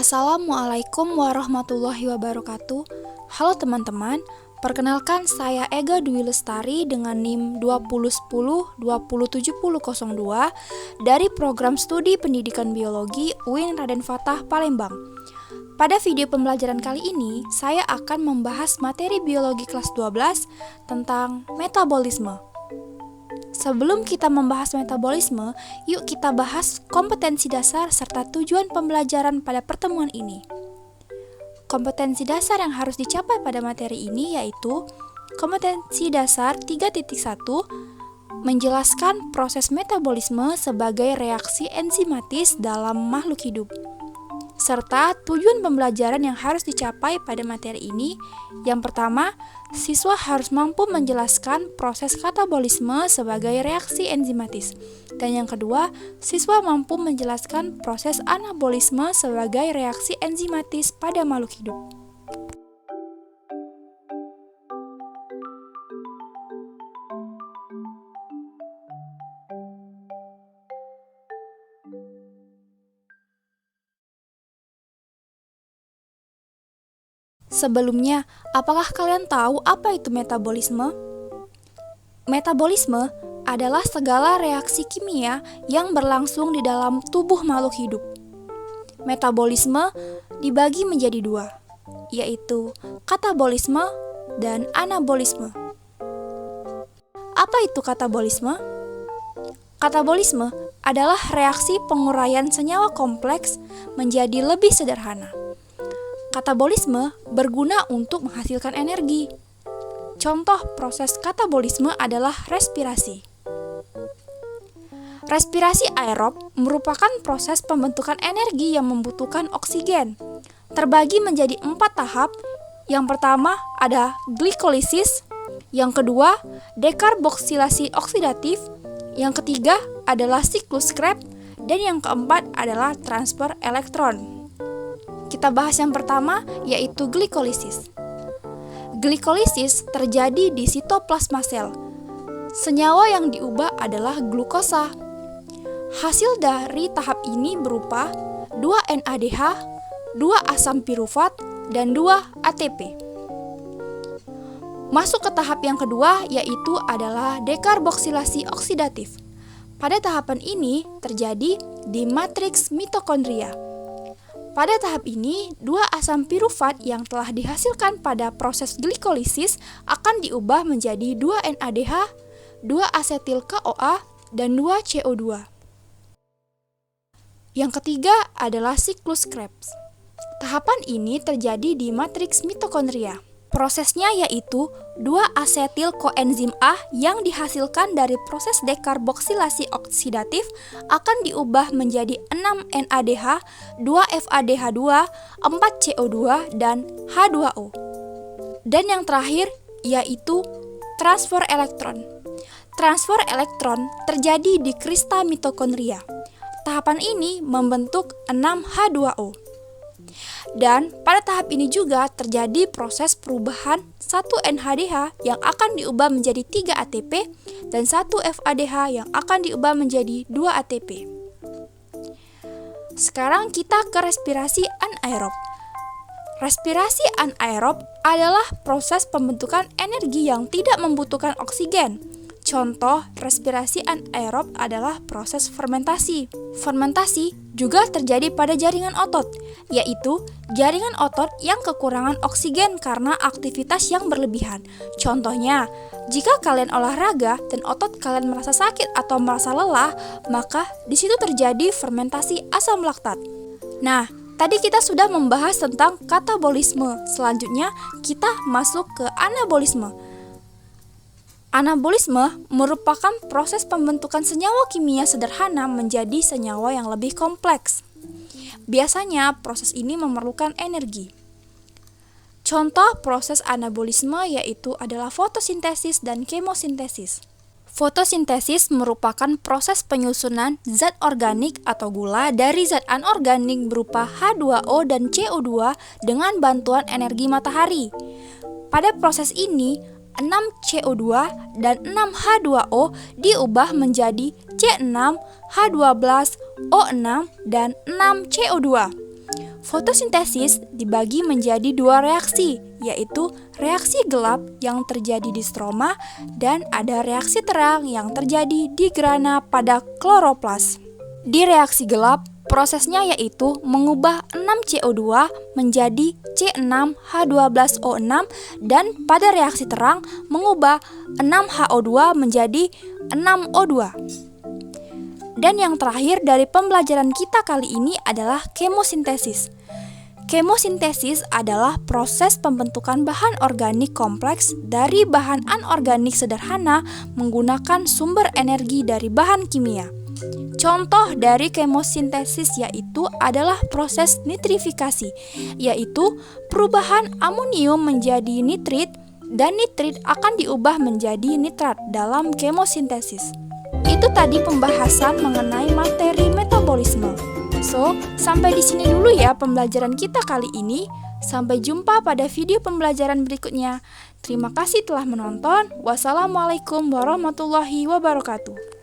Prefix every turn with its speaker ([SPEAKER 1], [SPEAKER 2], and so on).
[SPEAKER 1] Assalamualaikum warahmatullahi wabarakatuh. Halo teman-teman, perkenalkan saya Ega Dwi Lestari dengan NIM 2010-207002 dari Program Studi Pendidikan Biologi UIN Raden Fatah Palembang. Pada video pembelajaran kali ini, saya akan membahas materi biologi kelas 12 tentang metabolisme. Sebelum kita membahas metabolisme, yuk kita bahas kompetensi dasar serta tujuan pembelajaran pada pertemuan ini. Kompetensi dasar yang harus dicapai pada materi ini yaitu kompetensi dasar 3.1 menjelaskan proses metabolisme sebagai reaksi enzimatis dalam makhluk hidup. Serta tujuan pembelajaran yang harus dicapai pada materi ini, yang pertama, siswa harus mampu menjelaskan proses katabolisme sebagai reaksi enzimatis. Dan yang kedua, siswa mampu menjelaskan proses anabolisme sebagai reaksi enzimatis pada makhluk hidup. Sebelumnya, apakah kalian tahu apa itu metabolisme? Metabolisme adalah segala reaksi kimia yang berlangsung di dalam tubuh makhluk hidup. Metabolisme dibagi menjadi dua, yaitu katabolisme dan anabolisme. Apa itu katabolisme? Katabolisme adalah reaksi penguraian senyawa kompleks menjadi lebih sederhana. Katabolisme berguna untuk menghasilkan energi. Contoh proses katabolisme adalah respirasi. Respirasi aerob merupakan proses pembentukan energi yang membutuhkan oksigen. Terbagi menjadi 4 tahap. Yang pertama ada glikolisis, yang kedua dekarboksilasi oksidatif, yang ketiga adalah siklus Krebs, dan yang keempat adalah transfer elektron. Kita bahas yang pertama, yaitu glikolisis. Glikolisis terjadi di sitoplasma sel. Senyawa yang diubah adalah glukosa. Hasil dari tahap ini berupa 2 NADH, 2 asam pirufat, dan 2 ATP. Masuk ke tahap yang kedua, yaitu adalah dekarboksilasi oksidatif. Pada tahapan ini terjadi di matriks mitokondria. Pada tahap ini, 2 asam pirufat yang telah dihasilkan pada proses glikolisis akan diubah menjadi 2 NADH, 2 asetil CoA, dan 2 CO2. Yang ketiga adalah siklus Krebs. Tahapan ini terjadi di matriks mitokondria. Prosesnya yaitu 2 asetil koenzim A yang dihasilkan dari proses dekarboksilasi oksidatif akan diubah menjadi 6 NADH, 2 FADH2, 4 CO2, dan H2O. Dan yang terakhir yaitu transfer elektron. Transfer elektron terjadi di krista mitokondria. Tahapan ini membentuk 6 H2O. Dan pada tahap ini juga terjadi proses perubahan 1 NADH yang akan diubah menjadi 3 ATP dan 1 FADH yang akan diubah menjadi 2 ATP. Sekarang kita ke respirasi anaerob. Respirasi anaerob adalah proses pembentukan energi yang tidak membutuhkan oksigen. Contoh respirasi anaerob adalah proses fermentasi. Fermentasi juga terjadi pada jaringan otot, yaitu jaringan otot yang kekurangan oksigen karena aktivitas yang berlebihan. Contohnya, jika kalian olahraga dan otot kalian merasa sakit atau merasa lelah, maka di situ terjadi fermentasi asam laktat. Nah, tadi kita sudah membahas tentang katabolisme. Selanjutnya, kita masuk ke anabolisme. Anabolisme merupakan proses pembentukan senyawa kimia sederhana menjadi senyawa yang lebih kompleks. Biasanya proses ini memerlukan energi. Contoh proses anabolisme yaitu adalah fotosintesis dan kemosintesis. Fotosintesis merupakan proses penyusunan zat organik atau gula dari zat anorganik berupa H2O dan CO2 dengan bantuan energi matahari. Pada proses ini, 6 CO2 dan 6 H2O diubah menjadi C6, H12, O6, dan 6 CO2. Fotosintesis dibagi menjadi dua reaksi, yaitu reaksi gelap yang terjadi di stroma dan ada reaksi terang yang terjadi di grana pada kloroplas. Di reaksi gelap, prosesnya yaitu mengubah 6CO2 menjadi C6H12O6 dan pada reaksi terang mengubah 6HO2 menjadi 6O2. Dan yang terakhir dari pembelajaran kita kali ini adalah kemosintesis. Kemosintesis adalah proses pembentukan bahan organik kompleks dari bahan anorganik sederhana menggunakan sumber energi dari bahan kimia. Contoh dari kemosintesis yaitu adalah proses nitrifikasi, yaitu perubahan amonium menjadi nitrit dan nitrit akan diubah menjadi nitrat dalam kemosintesis. Itu tadi pembahasan mengenai materi metabolisme. So, sampai di sini dulu ya pembelajaran kita kali ini. Sampai jumpa pada video pembelajaran berikutnya. Terima kasih telah menonton. Wassalamualaikum warahmatullahi wabarakatuh.